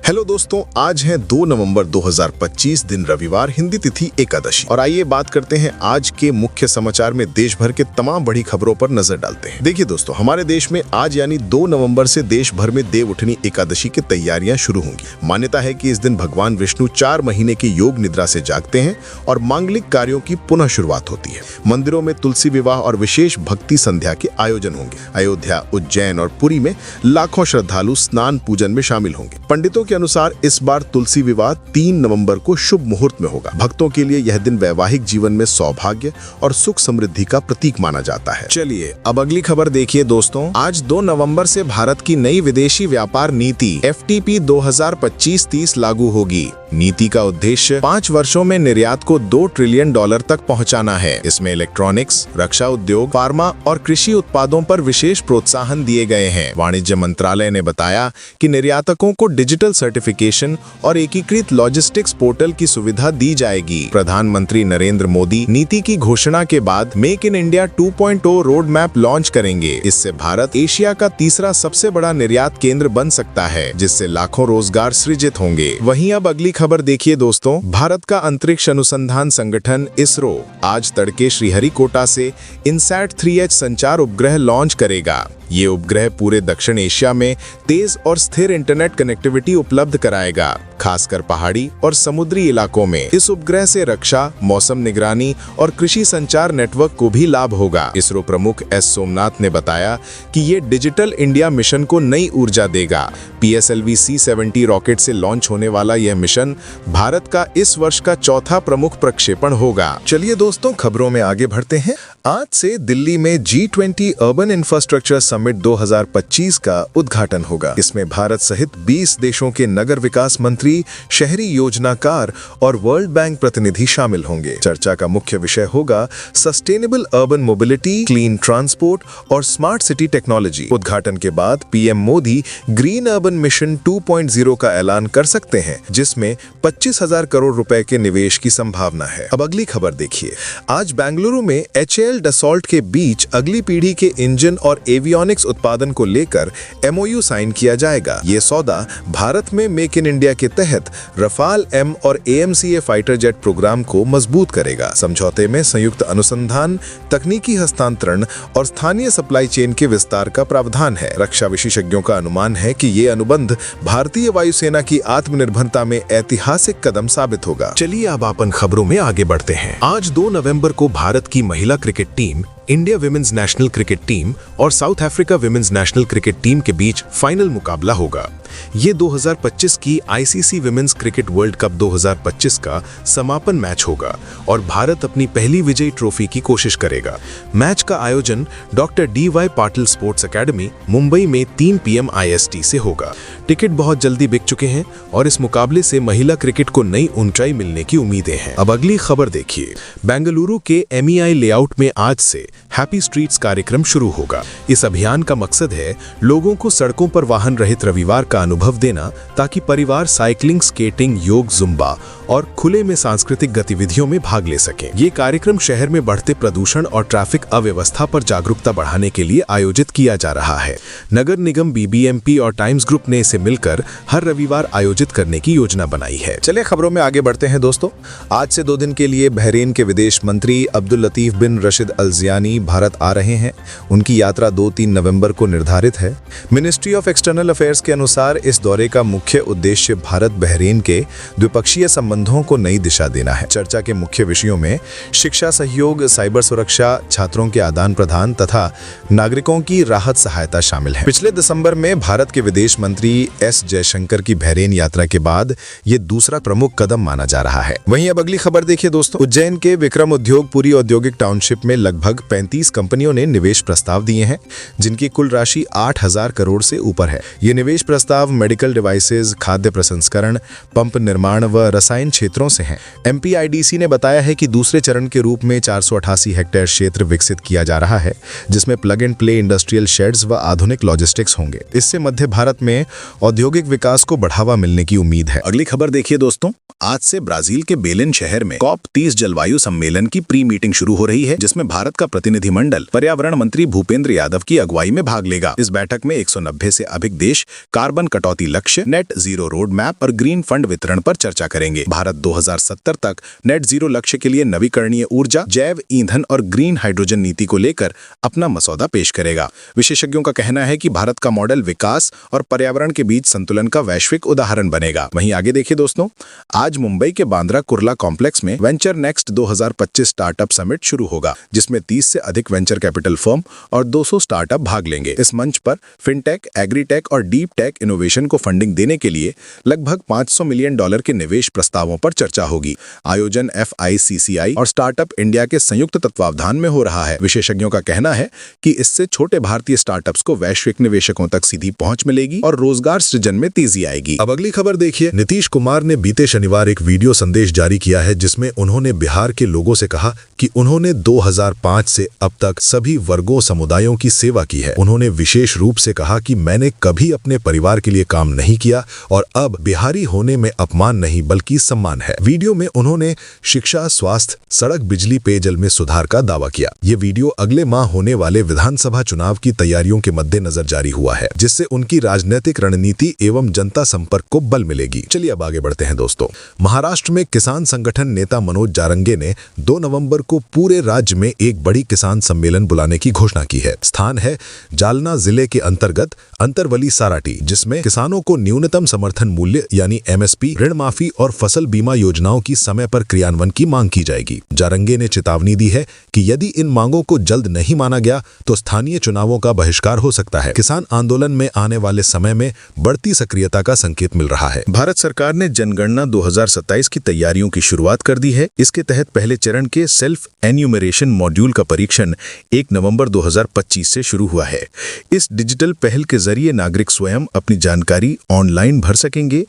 Hello दोस्तों, आज है 2 नवंबर 2025 दिन रविवार, हिंदी तिथि एकादशी। और आइए बात करते हैं आज के मुख्य समाचार में देश भर के तमाम बड़ी खबरों पर नजर डालते हैं। देखिए दोस्तों, हमारे देश में आज यानी 2 नवंबर से देश भर में देव उठनी एकादशी की तैयारियां शुरू होंगी। मान्यता है कि इस दिन भगवान विष्णु 4 महीने की योग निद्रा से जागते हैं और मांगलिक कार्यों की पुनः शुरुआत होती है। मंदिरों में तुलसी विवाह और विशेष भक्ति संध्या के आयोजन होंगे। अयोध्या, उज्जैन और पुरी में लाखों श्रद्धालु स्नान पूजन में शामिल होंगे। पंडितों के अनुसार इस बार तुलसी विवाह 3 नवंबर को शुभ मुहूर्त में होगा। भक्तों के लिए यह दिन वैवाहिक जीवन में सौभाग्य और सुख समृद्धि का प्रतीक माना जाता है। चलिए अब अगली खबर देखिए दोस्तों। आज 2 नवंबर से भारत की नई विदेशी व्यापार नीति FTP 2025-30 लागू होगी। नीति का उद्देश्य 5 वर्षों में निर्यात को $2 ट्रिलियन तक पहुंचाना है। इसमें इलेक्ट्रॉनिक्स, रक्षा उद्योग, फार्मा और कृषि उत्पादों पर विशेष प्रोत्साहन दिए गए हैं। वाणिज्य मंत्रालय ने बताया कि निर्यातकों को डिजिटल सर्टिफिकेशन और एकीकृत लॉजिस्टिक्स पोर्टल की सुविधा दी जाएगी। प्रधानमंत्री नरेंद्र मोदी नीति की घोषणा के बाद make in India 2.0 road map launch करेंगे। इससे भारत एशिया का तीसरा सबसे बड़ा निर्यात केंद्र बन सकता है, जिससे लाखों रोजगार सृजित होंगे। वहीं अब अगली खबर देखिए दोस्तों। भारत का अंतरिक्ष अनुसंधान संगठन इसरो आज तड़के श्रीहरिकोटा से इनसैट 3H संचार उपग्रह लॉन्च करेगा। ये उपग्रह पूरे दक्षिण एशिया में तेज और स्थिर इंटरनेट कनेक्टिविटी उपलब्ध कराएगा, खासकर पहाड़ी और समुद्री इलाकों में। इस उपग्रह से रक्षा, मौसम निगरानी और कृषि संचार नेटवर्क को भी लाभ होगा। इसरो प्रमुख S सोमनाथ ने बताया कि ये डिजिटल इंडिया मिशन को नई ऊर्जा देगा। PSLV C-70 रॉकेट से लॉन्च होने वाला यह मिशन भारत का इस वर्ष का चौथा प्रमुख प्रक्षेपण होगा। चलिए दोस्तों, खबरों में आगे बढ़ते हैं। आज से दिल्ली में G20 अर्बन इंफ्रास्ट्रक्चर समिट 2025 का उद्घाटन होगा। इसमें भारत सहित 20 देशों के नगर विकास मंत्री, शहरी योजनाकार और वर्ल्ड बैंक प्रतिनिधि शामिल होंगे। चर्चा का मुख्य विषय होगा sustainable urban mobility, clean transport और स्मार्ट सिटी टेक्नोलॉजी। उद्घाटन के बाद PM Modi green urban mission 2.0 का ऐलान कर सकते हैं, जिसमें 25,000 करोड़ रुपए के निवेश की संभावना है। अब अगली खबर देखिए। आज बेंगलुरु में HAL डसॉल्ट के बीच अगली पीढ़ी के इंजन और एवियोनिक्स उत्पादन को लेकर MOU साइन किया जाएगा। ये सौदा भारत में मेक इन इंडिया के तहत रफाल M और AMCA फाइटर जेट प्रोग्राम को मजबूत करेगा। समझौते में संयुक्त अनुसंधान, तकनीकी हस्तांतरण और स्थानीय सप्लाई चेन के विस्तार का प्रावधान है। रक्षा विशेषज्ञों का अनुमान है कि ये अनुबंध भारतीय वायुसेना की आत्मनिर्भरता में ऐतिहासिक कदम साबित होगा। चलिए अब अपन खबरों में आगे बढ़ते हैं। आज 2 नवंबर को भारत की महिला cricket team, India women's national cricket team और South Africa women's national cricket team के बीच फाइनल मुकाबला होगा। ये 2025 की ICC women's cricket world cup 2025 का समापन मैच होगा और भारत अपनी पहली विजयी ट्रॉफी की कोशिश करेगा। मैच का आयोजन doctor DY Patil sports academy, Mumbai में 3 PM IST से होगा। टिकट बहुत जल्दी बिक चुके हैं और इस मुकाबले से महिला क्रिकेट को नई ऊंचाई मिलने की उम्मीदें हैं। अब अगली खबर देखिए। बेंगलुरु के MEI लेआउट में आज से हैप्पी स्ट्रीट्स कार्यक्रम शुरू होगा। इस अभियान का मकसद है लोगों को सड़कों पर वाहन रहित रविवार का अनुभव देना, ताकि परिवार साइकिलिंग, स्केटिंग, योग, जुम्बा और खुले में सांस्कृतिक गतिविधियों में भाग ले सकें। ये कार्यक्रम शहर में बढ़ते प्रदूषण और ट्रैफिक अव्यवस्था पर जागरूकता बढ़ाने के लिए आयोजित किया जा रहा है। नगर निगम, BBMP और टाइम्स ग्रुप ने इसे मिलकर हर रविवार आयोजित करने की योजना बनाई है। चलिए खबरों में आगे बढ़ते हैं दोस्तों। आज से 2 दिन के लिए बहरीन के विदेश मंत्री अब्दुल लतीफ बिन रशीद अल ज़ियानी भारत आ रहे हैं। उनकी यात्रा 2-3 नवंबर को निर्धारित है। मिनिस्ट्री ऑफ एक्सटर्नल अफेयर्स के अनुसार इस दौरे का मुख्य उद्देश्य भारत बहरीन के द्विपक्षीय संबंधों को नई दिशा देना है। चर्चा के मुख्य विषयों में शिक्षा सहयोग, साइबर सुरक्षा, छात्रों के आदान प्रदान तथा नागरिकों की राहत सहायता शामिल है। पिछले दिसंबर में भारत के विदेश मंत्री S जयशंकर की बहरीन यात्रा के बाद ये दूसरा प्रमुख कदम माना जा रहा है। वहीं अब अगली खबर देखिए दोस्तों। उज्जैन के विक्रम उद्योगपुरी औद्योगिक टाउनशिप में लगभग 35 कंपनियों ने निवेश प्रस्ताव दिए हैं, जिनकी कुल राशि 8,000 करोड़ से ऊपर है। ये निवेश प्रस्ताव मेडिकल डिवाइसेज, खाद्य प्रसंस्करण, पंप निर्माण व रसायन क्षेत्रों से हैं। MPIDC ने बताया है कि दूसरे चरण के रूप में 488 हेक्टेयर क्षेत्र विकसित किया जा रहा है, जिसमें plug and play industrial shades व आधुनिक लॉजिस्टिक्स होंगे। इससे मध्य भारत में औद्योगिक विकास को बढ़ावा मिलने की उम्मीद है। अगली खबर देखिए दोस्तों। आज से ब्राजील के बेलिन शहर में COP30 जलवायु सम्मेलन की प्री मीटिंग शुरू हो रही है, जिसमें भारत का प्रतिनिधिमंडल पर्यावरण मंत्री भूपेंद्र यादव की अगुवाई में भाग लेगा। इस बैठक में 190 से अधिक देश कार्बन कटौती लक्ष्य, नेट जीरो रोड मैप और ग्रीन फंड वितरण पर चर्चा करेंगे। भारत 2070 तक नेट जीरो लक्ष्य के लिए नवीकरणीय ऊर्जा, जैव ईंधन और ग्रीन हाइड्रोजन नीति को लेकर अपना मसौदा पेश करेगा। विशेषज्ञों का कहना है कि भारत का मॉडल विकास और पर्यावरण के बीच संतुलन का वैश्विक उदाहरण बनेगा। वहीं आगे देखिए दोस्तों, आज मुंबई के बांद्रा कुर्ला कॉम्प्लेक्स में वेंचर नेक्स्ट 2025 स्टार्टअप समिट शुरू होगा, जिसमें 30 से अधिक वेंचर कैपिटल फर्म और 200 स्टार्टअप भाग लेंगे। इस मंच पर फिनटेक, एग्रीटेक और डीप टेक इनोवेशन को फंडिंग देने के लिए लगभग $500 मिलियन के निवेश प्रस्तावों पर चर्चा होगी। आयोजन FICCI और स्टार्टअप इंडिया के संयुक्त तत्वावधान में हो रहा है। विशेषज्ञों का कहना है कि इससे छोटे भारतीय स्टार्टअप्स को वैश्विक निवेशकों तक सीधी पहुंच मिलेगी और रोजगार सृजन में तेजी आएगी। अब अगली खबर देखिए। नीतीश कुमार ने बीते शनिवार एक वीडियो संदेश जारी किया है, जिसमें उन्होंने बिहार के लोगों से कहा कि उन्होंने 2005 से अब तक सभी वर्गों समुदायों की सेवा की है। उन्होंने विशेष रूप से कहा कि मैंने कभी अपने परिवार के लिए काम नहीं किया और अब बिहारी होने में अपमान नहीं बल्कि सम्मान है। वीडियो में उन्होंने शिक्षा, स्वास्थ्य, सड़क, बिजली, पेयजल में सुधार का दावा किया। ये वीडियो अगले माह होने वाले विधानसभा चुनाव की तैयारियों के मद्देनजर जारी हुआ है, जिससे उनकी राजनीतिक रणनीति एवं जनता संपर्क को बल मिलेगी। चलिए अब आगे बढ़ते हैं दोस्तों। महाराष्ट्र में किसान संगठन नेता मनोज जारंगे ने 2 नवंबर को पूरे राज्य में एक बड़ी किसान सम्मेलन बुलाने की घोषणा की है। स्थान है जालना जिले के अंतर्गत अंतरवली साराटी, जिसमें किसानों को न्यूनतम समर्थन मूल्य यानी MSP, ऋण माफी और फसल बीमा योजनाओं की समय पर क्रियान्वयन की मांग की जाएगी। जारंगे ने चेतावनी दी है कि यदि इन मांगों को जल्द नहीं माना गया तो स्थानीय चुनावों का बहिष्कार हो सकता है। किसान आंदोलन में आने वाले समय में बढ़ती सक्रियता का संकेत मिल रहा है। भारत सरकार ने जनगणना 2027 की तैयारियों की शुरुआत कर दी है। इसके तहत पहले चरण के सेल्फ एन्यूमरेशन मॉड्यूल का परीक्षण 1 नवंबर 2025 से शुरू हुआ है। इस डिजिटल पहल के जरिए नागरिक स्वयं अपनी जानकारी ऑनलाइन भर सकेंगे।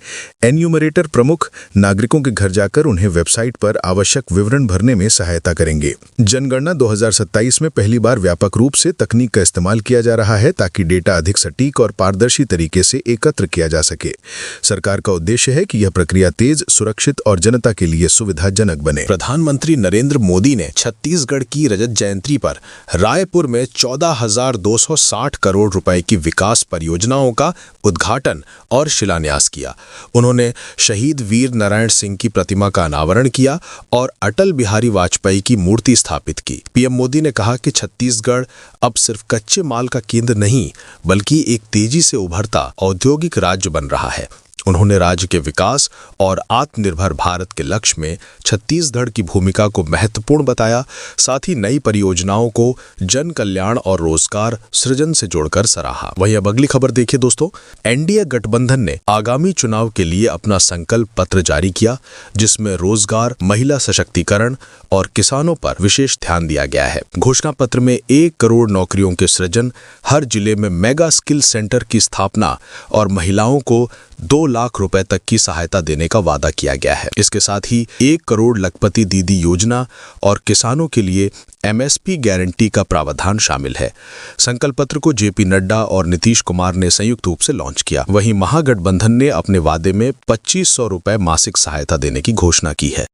एन्यूमरेटर प्रमुख नागरिकों के घर जाकर उन्हें वेबसाइट पर आवश्यक विवरण भरने में सहायता करेंगे। जनगणना 2027 में पहली बार व्यापक रूप से तकनीक का इस्तेमाल किया जा रहा है, ताकि डेटा अधिक सटीक और पारदर्शी तरीके से एकत्र किया जा सके। सरकार का उद्देश्य है कि यह प्रक्रिया तेज, सुरक्षित और जनता के लिए सुविधाजनक बने। प्रधानमंत्री नरेंद्र मोदी ने छत्तीसगढ़ की रजत जयंती पर रायपुर में 14,260 करोड़ रुपए की विकास परियोजनाओं का उद्घाटन और शिलान्यास किया। उन्होंने शहीद वीर नारायण सिंह की प्रतिमा का अनावरण किया और अटल बिहारी वाजपेयी की मूर्ति स्थापित की। पीएम मोदी ने कहा कि छत्तीसगढ़ अब सिर्फ कच्चे माल का केंद्र नहीं बल्कि एक तेजी से उभरता औद्योगिक राज्य बन रहा है। उन्होंने राज्य के विकास और आत्मनिर्भर भारत के लक्ष्य में छत्तीसगढ़ की भूमिका को महत्वपूर्ण बताया। साथ ही नई परियोजनाओं को जन कल्याण और रोजगार सृजन से जोड़कर सराहा। वहीं अब अगली खबर देखिए दोस्तों। एनडीए गठबंधन ने आगामी चुनाव के लिए अपना संकल्प पत्र जारी किया, जिसमें रोजगार, महिला सशक्तिकरण और किसानों पर विशेष ध्यान दिया गया है। घोषणा पत्र में 1 करोड़ नौकरियों के सृजन, हर जिले में मेगा स्किल सेंटर की स्थापना और महिलाओं को 2 लाख रुपए तक की सहायता देने का वादा किया गया है। इसके साथ ही 1 करोड़ लखपति दीदी योजना और किसानों के लिए MSP गारंटी का प्रावधान शामिल है। संकल्प पत्र को JP नड्डा और नीतीश कुमार ने संयुक्त रूप से लॉन्च किया। वहीं महागठबंधन ने अपने वादे में 2500 रुपए मासिक सहायता देने की घोषणा की है।